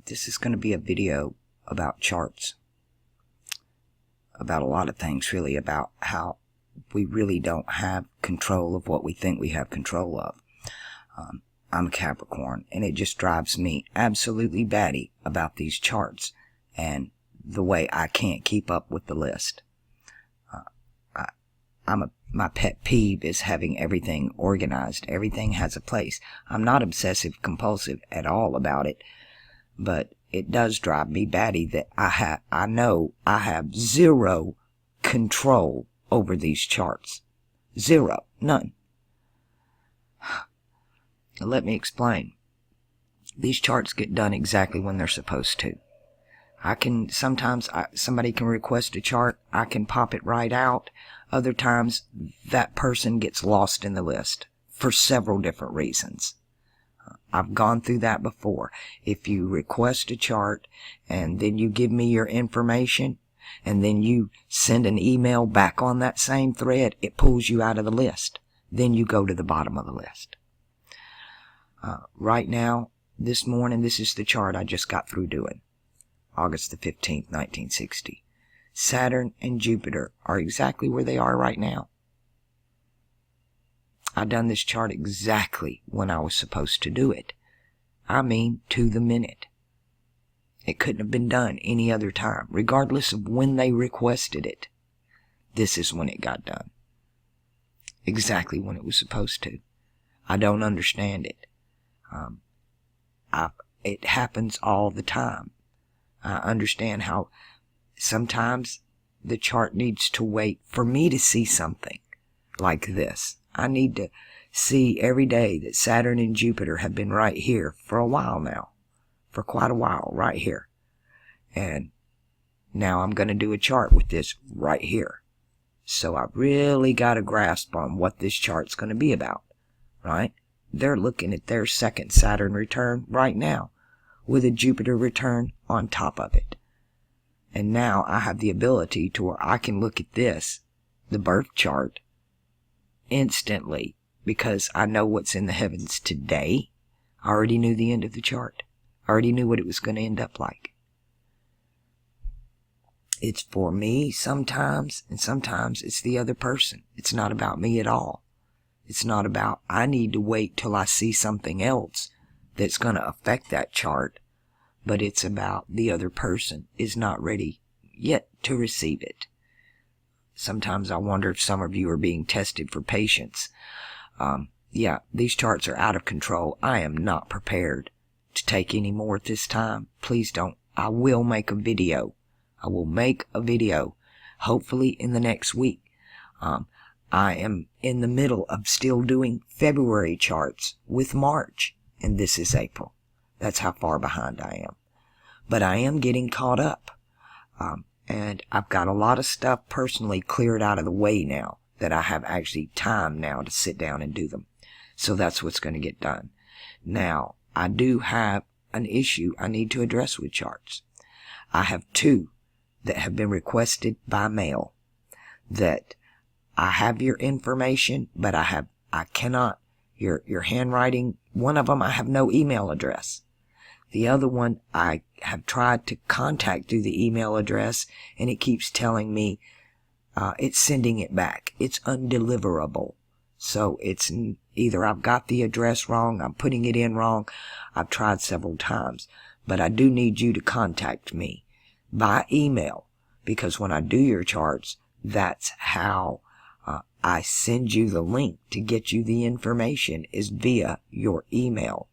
This is going to be a video about charts, about a lot of things, really, about how we really don't have control of what we think we have control of. I'm a Capricorn, and it just drives me absolutely batty about these charts and the way I can't keep up with the list. My pet peeve is having everything organized. Everything has a place. I'm not obsessive compulsive at all about it, but it does drive me batty that I know I have zero control over these charts. Zero. None. Let me explain. These charts get done exactly when they're supposed to. Sometimes somebody can request a chart, I can pop it right out. Other times, that person gets lost in the list for several different reasons. I've gone through that before. If you request a chart, and then you give me your information, and then you send an email back on that same thread, it pulls you out of the list. Then you go to the bottom of the list. Right now, this morning, this is the chart I just got through doing. August the 15th, 1960. Saturn and Jupiter are exactly where they are right now. I done this chart exactly when I was supposed to do it. I mean, to the minute. It couldn't have been done any other time, regardless of when they requested it. This is when it got done. Exactly when it was supposed to. I don't understand it. It happens all the time. I understand how sometimes the chart needs to wait for me to see something like this. I need to see every day that Saturn and Jupiter have been right here for a while now. For quite a while, right here. And now I'm going to do a chart with this right here. So I really got a grasp on what this chart's going to be about, right? They're looking at their second Saturn return right now, with a Jupiter return on top of it. And now I have the ability to where I can look at this, the birth chart, instantly, because I know what's in the heavens today. I already knew the end of the chart. I already knew what it was going to end up like. It's for me sometimes, and sometimes it's the other person. It's not about me at all. It's not about, I need to wait till I see something else that's going to affect that chart, but it's about the other person is not ready yet to receive it. Sometimes I wonder if some of you are being tested for patience. Yeah, these charts are out of control. I am not prepared to take any more at this time. Please don't. I will make a video. I will make a video, hopefully in the next week. I am in the middle of still doing February charts with March, and this is April. That's how far behind I am. But I am getting caught up. And I've got a lot of stuff personally cleared out of the way now that I have actually time now to sit down and do them. So that's what's going to get done. Now, I do have an issue I need to address with charts. I have two that have been requested by mail that I have your information, but I cannot, your handwriting, one of them I have no email address. The other one I have tried to contact through the email address, and it keeps telling me it's sending it back. It's undeliverable. So it's either I've got the address wrong, I'm putting it in wrong. I've tried several times, but I do need you to contact me by email, because when I do your charts, that's how I send you the link to get you the information is via your email.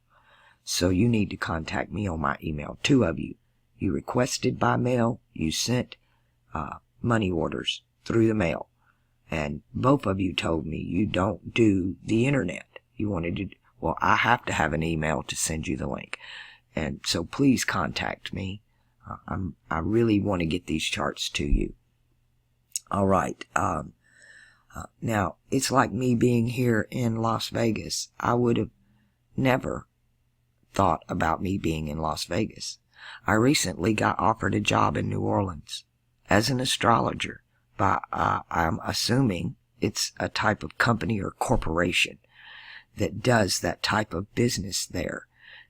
So you need to contact me on my email. Two of you. You requested by mail. You sent money orders through the mail. And both of you told me you don't do the internet. You wanted to, well, I have to have an email to send you the link. And so please contact me. I really want to get these charts to you. All right. Now, it's like me being here in Las Vegas. I would have never thought about me being in Las Vegas. I recently got offered a job in New Orleans as an astrologer, but I'm assuming it's a type of company or corporation that does that type of business there.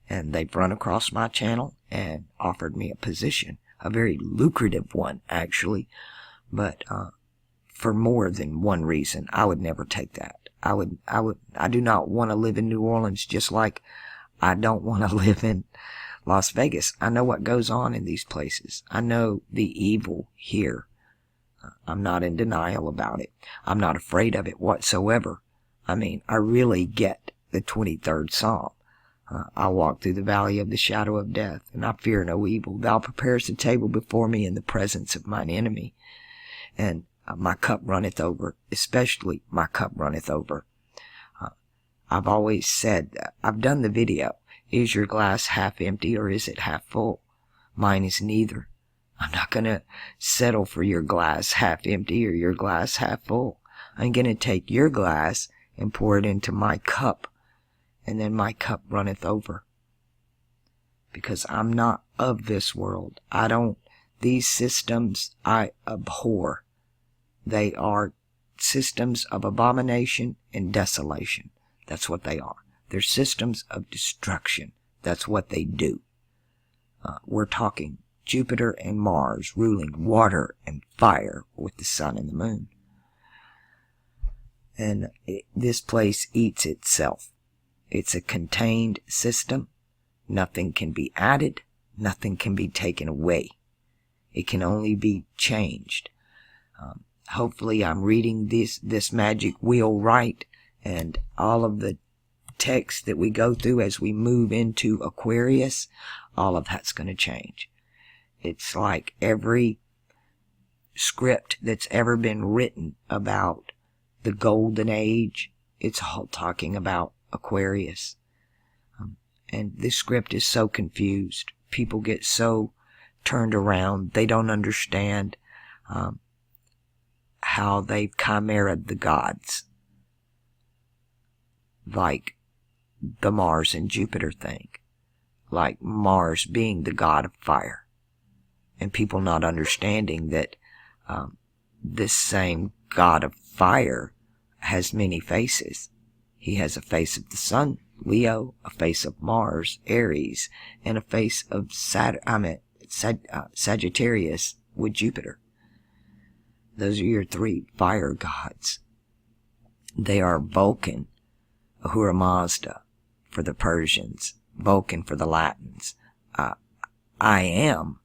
And they've run across my channel and offered me a position, a very lucrative one, actually. But for more than one reason, I would never take that. I do not want to live in New Orleans, just like I don't want to live in Las Vegas. I know what goes on in these places. I know the evil here. I'm not in denial about it. I'm not afraid of it whatsoever. I mean, I really get the 23rd Psalm. I walk through the valley of the shadow of death, and I fear no evil. Thou preparest a table before me in the presence of mine enemy. And my cup runneth over, especially my cup runneth over. I've always said that. I've done the video. Is your glass half empty or is it half full? Mine is neither. I'm not going to settle for your glass half empty or your glass half full. I'm going to take your glass and pour it into my cup, and then my cup runneth over. Because I'm not of this world. These systems I abhor. They are systems of abomination and desolation. That's what they are. They're systems of destruction. That's what they do. We're talking Jupiter and Mars ruling water and fire with the sun and the moon. And this place eats itself. It's a contained system. Nothing can be added. Nothing can be taken away. It can only be changed. Hopefully I'm reading this magic wheel right, and all of the text that we go through as we move into Aquarius, all of that's going to change. It's like every script that's ever been written about the golden age, it's all talking about Aquarius. And this script is so confused. People get so turned around. They don't understand how they've chimeraed the gods. Like the Mars and Jupiter thing. Like Mars being the god of fire. And people not understanding that this same god of fire has many faces. He has a face of the sun, Leo, a face of Mars, Aries, and a face of Sagittarius with Jupiter. Those are your three fire gods. They are Vulcan, Ahura Mazda for the Persians, Vulcan for the Latins, I am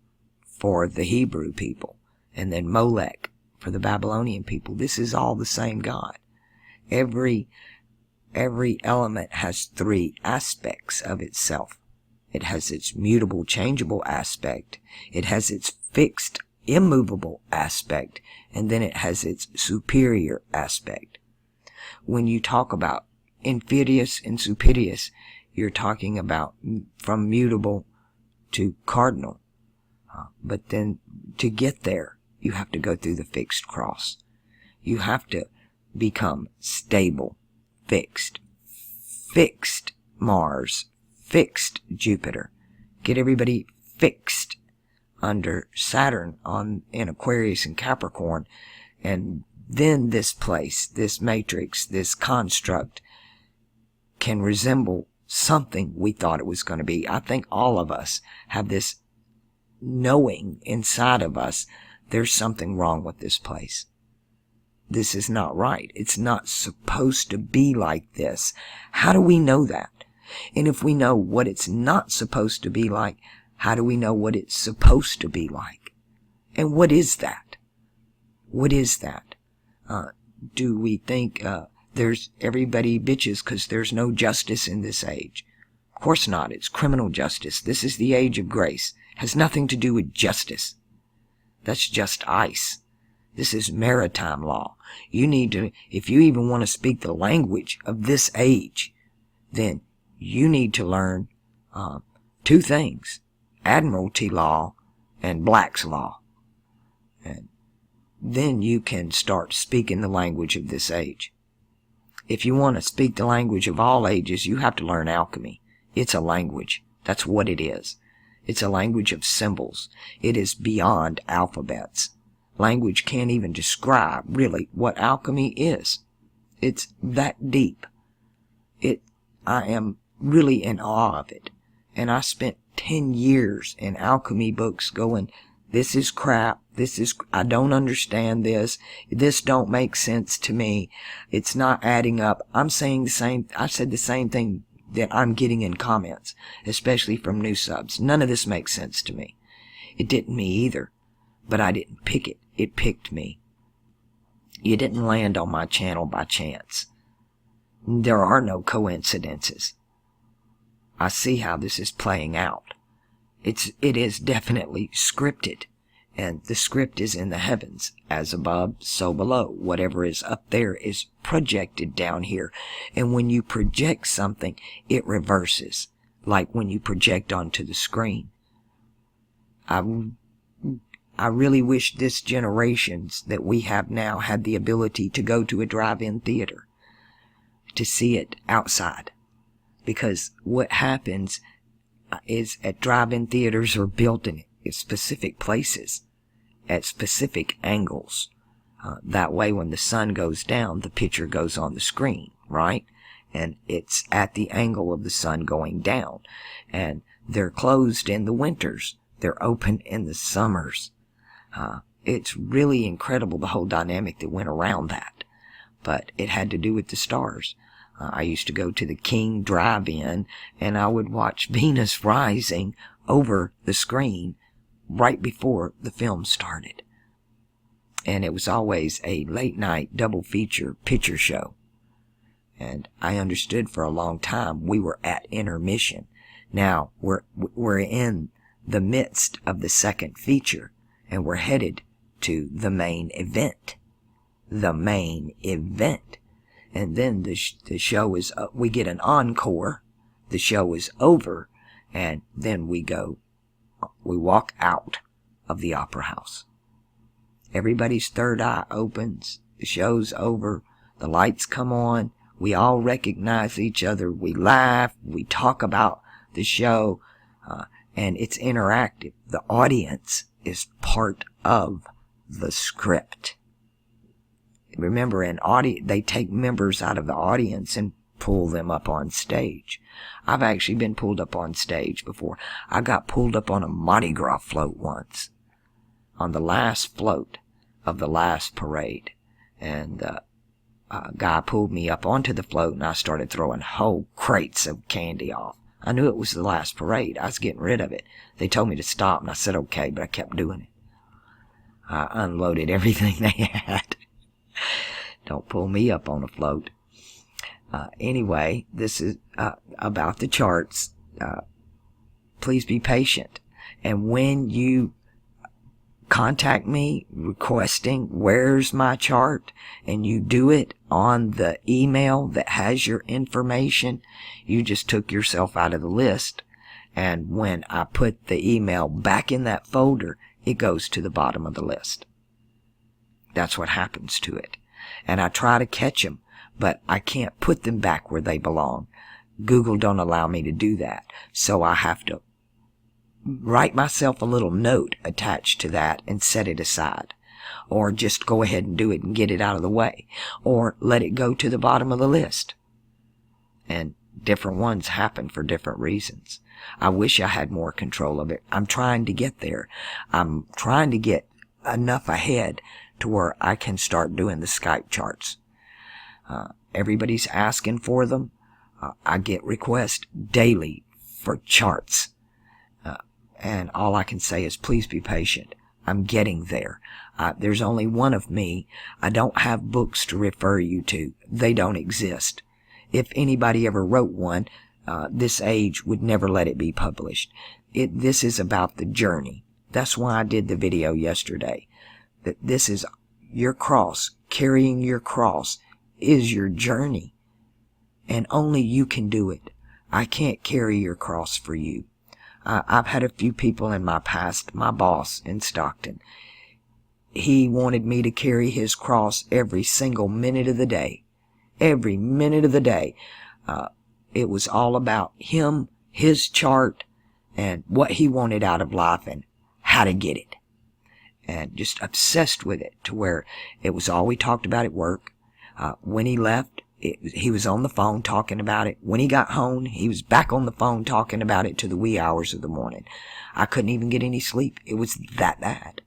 for the Hebrew people, and then Molech for the Babylonian people. This is all the same God. Every element has three aspects of itself. It has its mutable, changeable aspect. It has its fixed, immovable aspect. And then it has its superior aspect. When you talk about infidious and superius, you're talking about from mutable to cardinal. But then to get there, you have to go through the fixed cross. You have to become stable, fixed Mars, fixed Jupiter. Get everybody fixed under Saturn in Aquarius and Capricorn. And then this place, this matrix, this construct can resemble something we thought it was going to be. I think all of us have this knowing inside of us there's something wrong with this place. This is not right. It's not supposed to be like this. How do we know that? And if we know what it's not supposed to be like, how do we know what it's supposed to be like? And what is that? What is that? Do we think there's everybody bitches because there's no justice in this age? Of course not. It's criminal justice. This is the age of grace. Has nothing to do with justice. That's just ice. This is maritime law. You need to, if you even want to speak the language of this age, then you need to learn two things. Admiralty law and Black's law. And then you can start speaking the language of this age. If you want to speak the language of all ages, you have to learn alchemy. It's a language. That's what it is. It's a language of symbols. It is beyond alphabets. Language can't even describe, really, what alchemy is. It's that deep. I am really in awe of it. And I spent 10 years in alchemy books going, this is crap, I don't understand this don't make sense to me, it's not adding up. I said the same thing that I'm getting in comments, especially from new subs. None of this makes sense to me. It didn't me either, but I didn't pick it. It picked me. You didn't land on my channel by chance. There are no coincidences. I see how this is playing out. It is definitely scripted, and the script is in the heavens. As above, so below. Whatever is up there is projected down here. And when you project something, it reverses, like when you project onto the screen. I really wish this generations that we have now had the ability to go to a drive-in theater, to see it outside. Because what happens is at drive-in theaters are built in specific places, at specific angles. That way when the sun goes down, the picture goes on the screen, right? And it's at the angle of the sun going down. And they're closed in the winters. They're open in the summers. It's really incredible, the whole dynamic that went around that. But it had to do with the stars. I used to go to the King Drive-In, and I would watch Venus rising over the screen right before the film started. And it was always a late-night double feature picture show. And I understood for a long time we were at intermission. Now we're in the midst of the second feature, and we're headed to the main event. The main event. And then the show is, we get an encore, the show is over, and then we walk out of the opera house. Everybody's third eye opens, the show's over, the lights come on, we all recognize each other, we laugh, we talk about the show, and it's interactive. The audience is part of the script. Remember, they take members out of the audience and pull them up on stage. I've actually been pulled up on stage before. I got pulled up on a Mardi Gras float once, on the last float of the last parade. And a guy pulled me up onto the float, and I started throwing whole crates of candy off. I knew it was the last parade. I was getting rid of it. They told me to stop, and I said okay, but I kept doing it. I unloaded everything they had. Don't pull me up on a float. Anyway, this is about the charts. Please be patient. And when you contact me requesting where's my chart, and you do it on the email that has your information, you just took yourself out of the list. And when I put the email back in that folder, it goes to the bottom of the list. That's what happens to it. And I try to catch them, but I can't put them back where they belong. Google don't allow me to do that. So I have to write myself a little note attached to that and set it aside. Or just go ahead and do it and get it out of the way. Or let it go to the bottom of the list. And different ones happen for different reasons. I wish I had more control of it. I'm trying to get there. I'm trying to get enough ahead to where I can start doing the Skype charts. Everybody's asking for them. I get requests daily for charts. And all I can say is please be patient. I'm getting there. There's only one of me. I don't have books to refer you to. They don't exist. If anybody ever wrote one, this age would never let it be published. This is about the journey. That's why I did the video yesterday. That this is your cross. Carrying your cross is your journey. And only you can do it. I can't carry your cross for you. I've had a few people in my past, my boss in Stockton. He wanted me to carry his cross every single minute of the day. Every minute of the day. It was all about him, his chart, and what he wanted out of life and how to get it. And just obsessed with it to where it was all we talked about at work. When he left, He was on the phone talking about it. When he got home, he was back on the phone talking about it to the wee hours of the morning. I couldn't even get any sleep. It was that bad.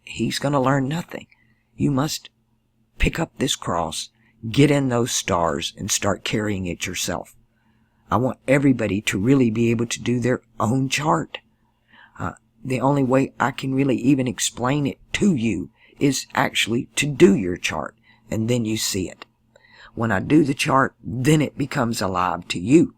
He's going to learn nothing. You must pick up this cross, get in those stars, and start carrying it yourself. I want everybody to really be able to do their own chart. The only way I can really even explain it to you is actually to do your chart, and then you see it. When I do the chart, then it becomes alive to you,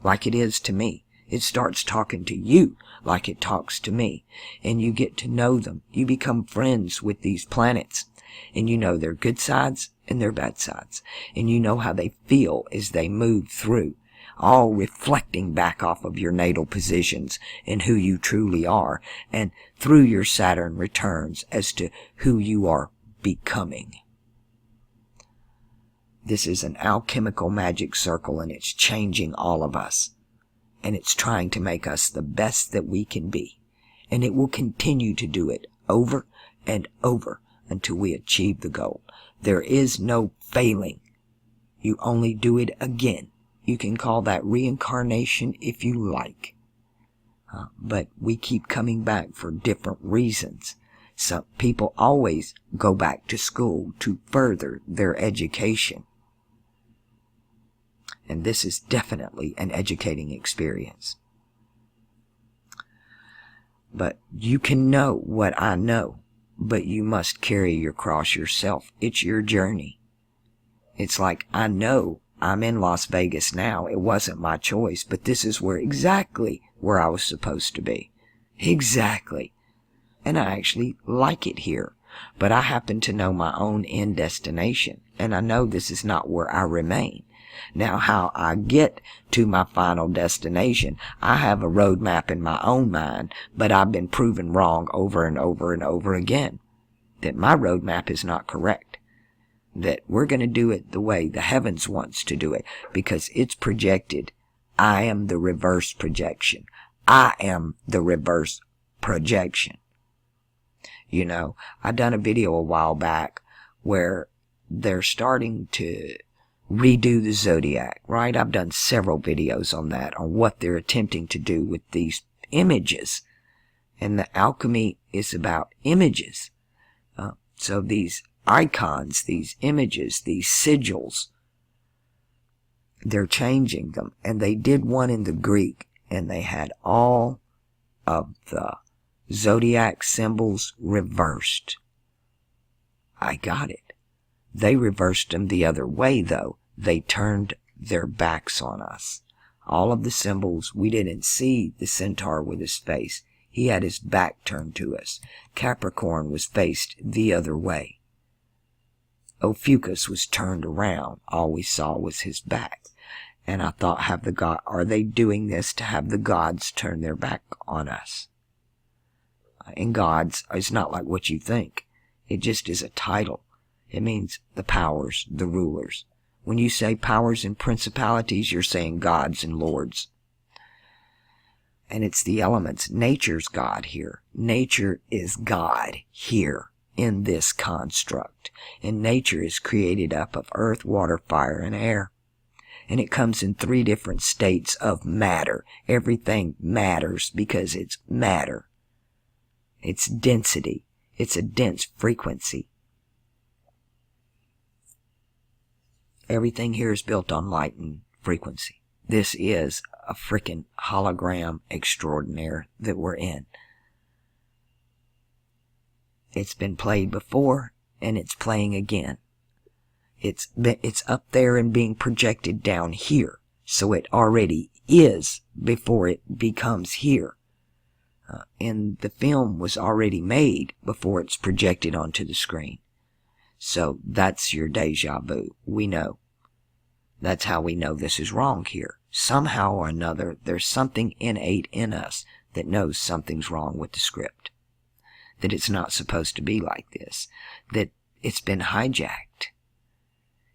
like it is to me. It starts talking to you like it talks to me, and you get to know them. You become friends with these planets, and you know their good sides and their bad sides, and you know how they feel as they move through, all reflecting back off of your natal positions and who you truly are, and through your Saturn returns as to who you are becoming. This is an alchemical magic circle, and it's changing all of us. And it's trying to make us the best that we can be. And it will continue to do it over and over until we achieve the goal. There is no failing. You only do it again. You can call that reincarnation if you like. But we keep coming back for different reasons. Some people always go back to school to further their education. And this is definitely an educating experience. But you can know what I know, but you must carry your cross yourself. It's your journey. It's like, I know I'm in Las Vegas now. It wasn't my choice, but this is exactly where I was supposed to be. Exactly. And I actually like it here. But I happen to know my own end destination, and I know this is not where I remain. Now, how I get to my final destination, I have a roadmap in my own mind, but I've been proven wrong over and over and over again. That my roadmap is not correct. That we're going to do it the way the heavens wants to do it, because it's projected. I am the reverse projection. I am the reverse projection. You know, I done a video a while back where they're starting to redo the zodiac, right? I've done several videos on that, on what they're attempting to do with these images. And the alchemy is about images. So these icons, these images, these sigils, they're changing them. And they did one in the Greek, and they had all of the zodiac symbols reversed. I got it. They reversed them the other way, though. They turned their backs on us. All of the symbols, we didn't see the centaur with his face. He had his back turned to us. Capricorn was faced the other way. Ophiuchus was turned around. All we saw was his back. And I thought, are they doing this to have the gods turn their back on us? And gods is not like what you think. It just is a title. It means the powers, the rulers. When you say powers and principalities, you're saying gods and lords. And it's the elements. Nature's God here. Nature is God here in this construct. And nature is created up of earth, water, fire, and air. And it comes in 3 different states of matter. Everything matters because it's matter. It's density. It's a dense frequency. Everything here is built on light and frequency. This is a freaking hologram extraordinaire that we're in. It's been played before, and it's playing again. It's up there and being projected down here. So it already is before it becomes here. And the film was already made before it's projected onto the screen. So that's your deja vu. We know. That's how we know this is wrong here. Somehow or another, there's something innate in us that knows something's wrong with the script. That it's not supposed to be like this. That it's been hijacked.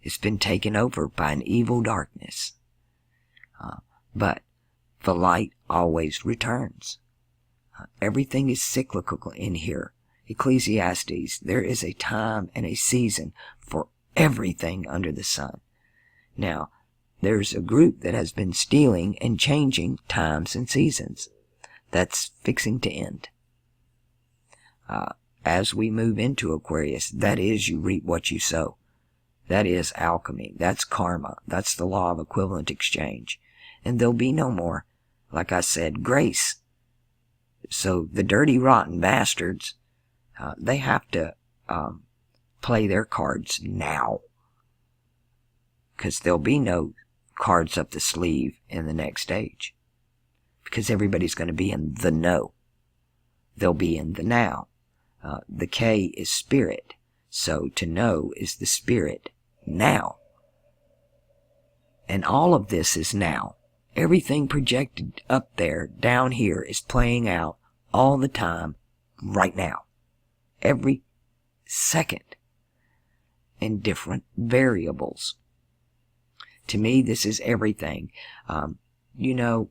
It's been taken over by an evil darkness. But the light always returns. Everything is cyclical in here. Ecclesiastes, there is a time and a season for everything under the sun. Now, there's a group that has been stealing and changing times and seasons. That's fixing to end. As we move into Aquarius, that is, you reap what you sow. That is alchemy. That's karma. That's the law of equivalent exchange. And there'll be no more, like I said, grace. So the dirty, rotten bastards, they have to play their cards now. Because there'll be no cards up the sleeve in the next stage. Because everybody's going to be in the know. They'll be in the now. The K is spirit. So to know is the spirit now. And all of this is now. Everything projected up there, down here, is playing out all the time, right now. Every second. In different variables. To me, this is everything. You know,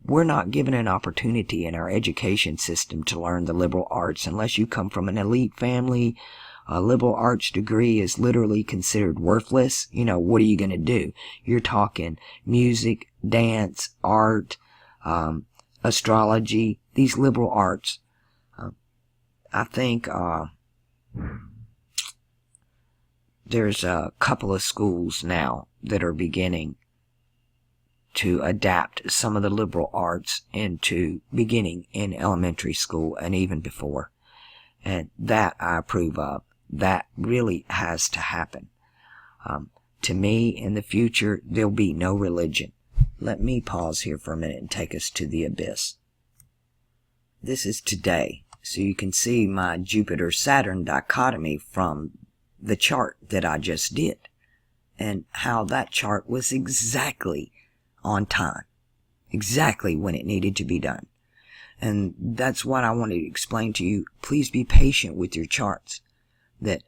we're not given an opportunity in our education system to learn the liberal arts unless you come from an elite family. A liberal arts degree is literally considered worthless. You know, what are you going to do? You're talking music, dance, art, astrology, these liberal arts. I think there's a couple of schools now that are beginning to adapt some of the liberal arts into beginning in elementary school and even before. And that I approve of. That really has to happen. To me, in the future, there'll be no religion. Let me pause here for a minute and take us to the abyss. This is today, so you can see my Jupiter-Saturn dichotomy from the chart that I just did, and how that chart was exactly on time, exactly when it needed to be done. And that's what I wanted to explain to you. Please be patient with your charts. That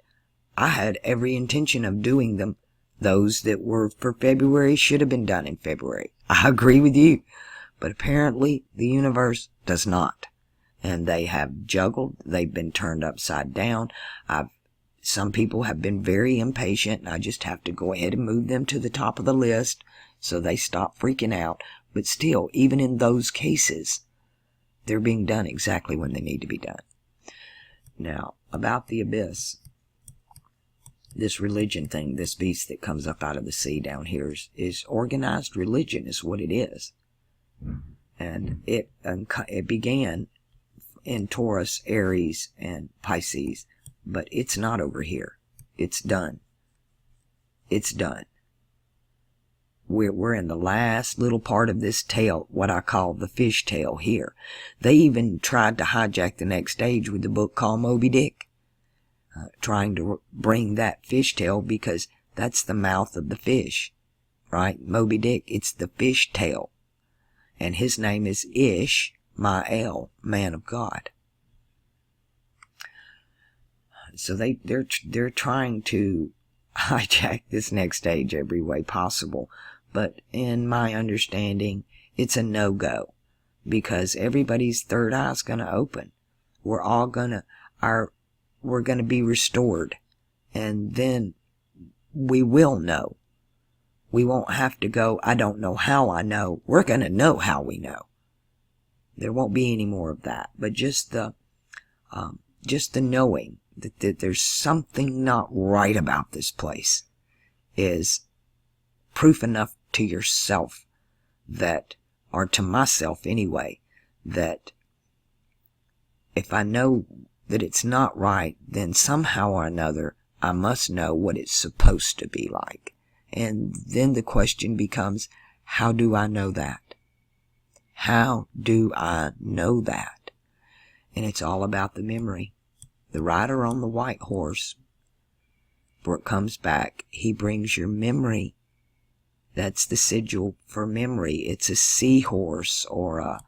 I had every intention of doing them. Those that were for February should have been done in February. I agree with you. But apparently the universe does not. And they have juggled. They've been turned upside down. Some people have been very impatient, and I just have to go ahead and move them to the top of the list so they stop freaking out. But still, even in those cases, they're being done exactly when they need to be done. Now, about the abyss, this religion thing, this beast that comes up out of the sea down here is organized religion is what it is. And it began in Taurus, Aries, and Pisces. But it's not over here. It's done. It's done. We're in the last little part of this tail, what I call the fish tail here. They even tried to hijack the next stage with the book called Moby Dick. Trying to bring that fish tail because that's the mouth of the fish. Right? Moby Dick, it's the fish tail. And his name is Ish-Mael, man of God. So they're trying to hijack this next stage every way possible. But in my understanding, it's a no-go. Because everybody's third eye is going to open. We're all going to be restored. And then we will know. We won't have to go, I don't know how I know. We're going to know how we know. There won't be any more of that. But just the knowing that there's something not right about this place is proof enough to yourself that, or to myself anyway, that if I know that it's not right, then somehow or another I must know what it's supposed to be like. And then the question becomes, how do I know that? How do I know that? And it's all about the memory. The rider on the white horse, before it comes back, he brings your memory. That's the sigil for memory. It's a seahorse or a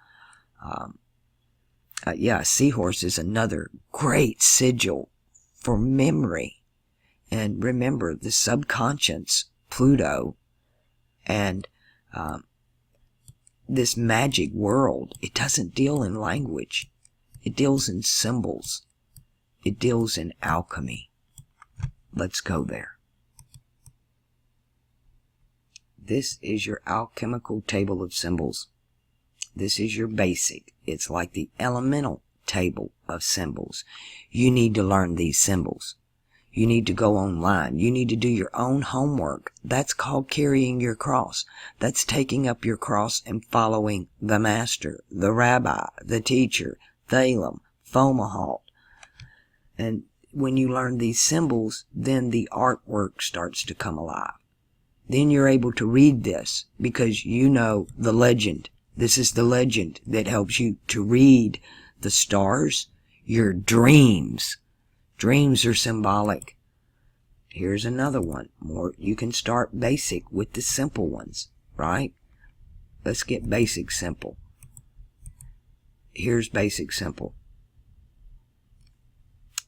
seahorse is another great sigil for memory. And remember, the subconscious, Pluto, and this magic world, it doesn't deal in language. It deals in symbols. It deals in alchemy. Let's go there. This is your alchemical table of symbols. This is your basic. It's like the elemental table of symbols. You need to learn these symbols. You need to go online. You need to do your own homework. That's called carrying your cross. That's taking up your cross and following the master, the rabbi, the teacher, Thalem, Fomalhaut. And when you learn these symbols, then the artwork starts to come alive. Then you're able to read this because you know the legend. This is the legend that helps you to read the stars, your dreams. Dreams are symbolic. Here's another one. More, you can start basic with the simple ones, right? Let's get basic simple. Here's basic simple.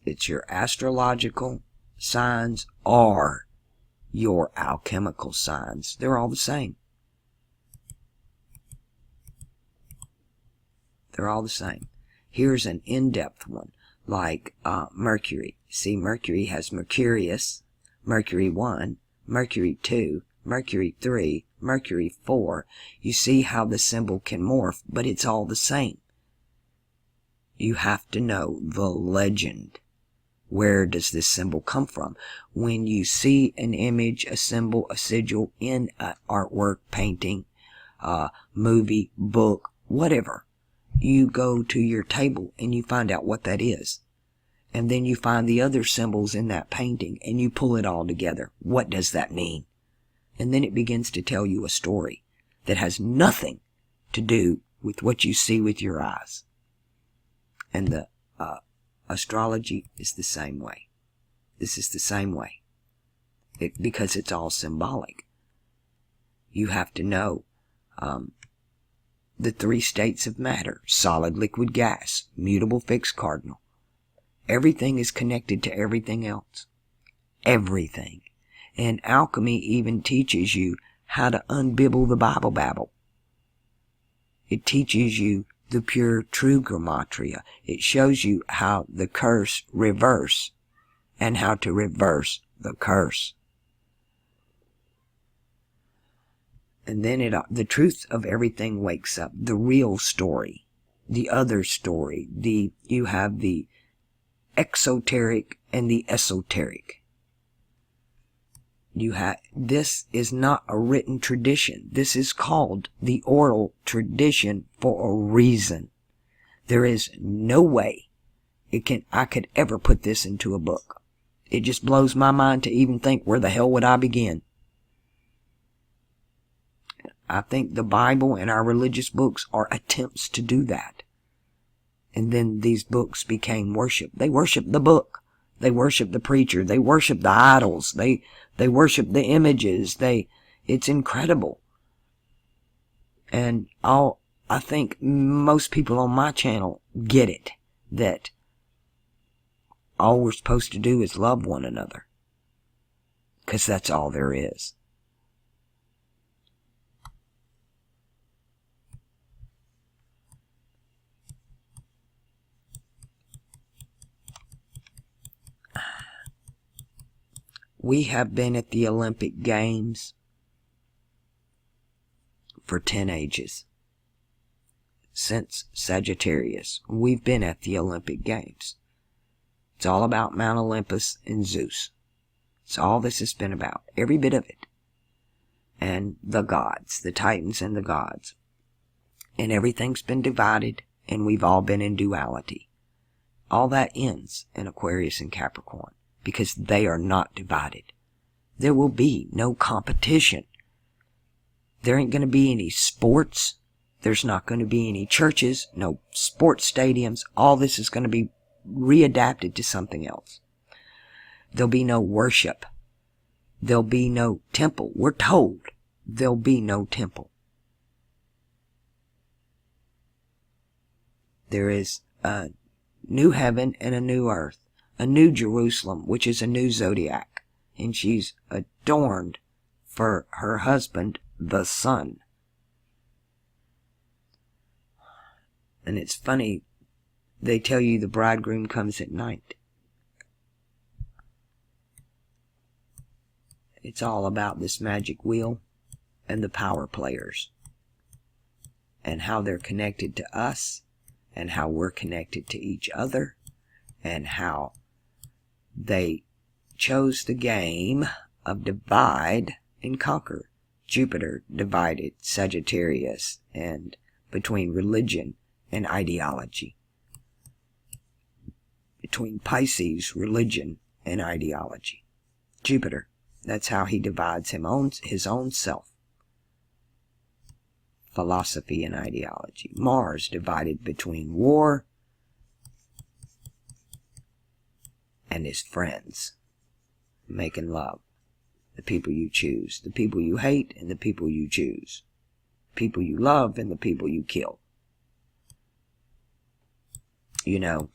It's your astrological signs or your alchemical signs. They're all the same. They're all the same. Here's an in-depth one, like Mercury. See, Mercury has Mercurius, Mercury 1, Mercury 2, Mercury 3, Mercury 4. You see how the symbol can morph, but it's all the same. You have to know the legend. Where does this symbol come from? When you see an image, a symbol, a sigil in an artwork, painting, movie, book, whatever, you go to your table and you find out what that is. And then you find the other symbols in that painting and you pull it all together. What does that mean? And then it begins to tell you a story that has nothing to do with what you see with your eyes. And the astrology is the same way. This is the same way. Because it's all symbolic. You have to know the three states of matter: solid, liquid, gas, mutable, fixed, cardinal. Everything is connected to everything else. Everything. And alchemy even teaches you how to unbibble the Bible babble. It teaches you the pure, true gematria. It shows you how the curse reverse and how to reverse the curse. And then the truth of everything wakes up. The real story, the other story. You have the exoteric and the esoteric. This is not a written tradition. This is called the oral tradition for a reason. There is no way I could ever put this into a book. It just blows my mind to even think, where the hell would I begin? I think the Bible and our religious books are attempts to do that. And then these books became worship. They worship the book. They worship the preacher. They worship the idols. They worship the images. It's incredible. And I think most people on my channel get it, that all we're supposed to do is love one another. 'Cause that's all there is. We have been at the Olympic Games for 10 ages. Since Sagittarius, we've been at the Olympic Games. It's all about Mount Olympus and Zeus. It's all this has been about. Every bit of it. And the gods, the titans and the gods. And everything's been divided, and we've all been in duality. All that ends in Aquarius and Capricorn, because they are not divided. There will be no competition. There ain't going to be any sports. There's not going to be any churches, no sports stadiums. All this is going to be readapted to something else. There'll be no worship. There'll be no temple. We're told there'll be no temple. There is a new heaven and a new earth. A new Jerusalem, which is a new zodiac. And she's adorned for her husband, the sun. And it's funny, they tell you the bridegroom comes at night. It's all about this magic wheel. and the power players, and how they're connected to us, and how we're connected to each other, and how they chose the game of divide and conquer. Jupiter divided Sagittarius and between religion and ideology. Between Pisces, religion, and ideology. Jupiter, that's how he divides his own self. Philosophy and ideology. Mars divided between war and his friends. Making love. The people you choose. The people you hate and the people you choose. People you love and the people you kill. You know,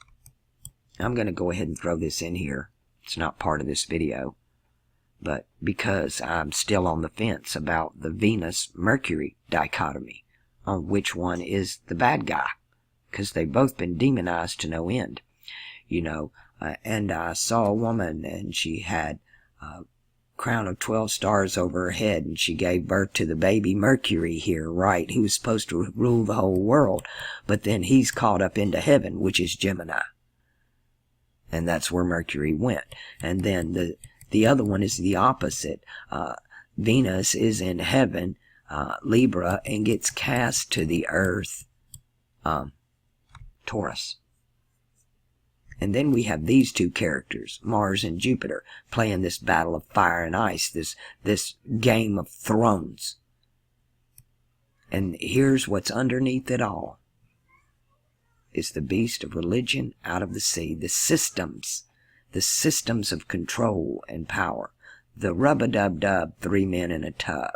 I'm going to go ahead and throw this in here. It's not part of this video. But because I'm still on the fence about the Venus-Mercury dichotomy, on which one is the bad guy, because they've both been demonized to no end. You know, and I saw a woman, and she had a crown of 12 stars over her head, and she gave birth to the baby Mercury here, right, who was supposed to rule the whole world, but then he's caught up into heaven, which is Gemini. And that's where Mercury went. And then the other one is the opposite. Venus is in heaven, Libra, and gets cast to the earth, Taurus. And then we have these two characters, Mars and Jupiter, playing this battle of fire and ice, this game of thrones. And here's what's underneath it all. It's the beast of religion out of the sea, the systems of control and power, the rub-a-dub-dub 3 men in a tub.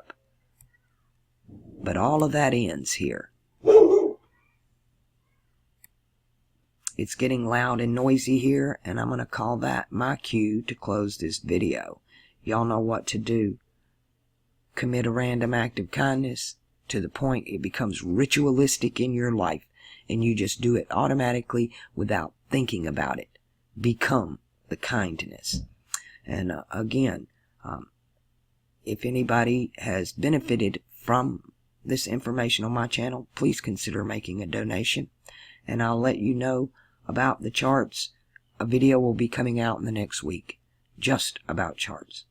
But all of that ends here. It's getting loud and noisy here, and I'm going to call that my cue to close this video. Y'all know what to do. Commit a random act of kindness to the point it becomes ritualistic in your life, and you just do it automatically without thinking about it. Become the kindness. And again, if anybody has benefited from this information on my channel, please consider making a donation, and I'll let you know about the charts. A video will be coming out in the next week just about charts.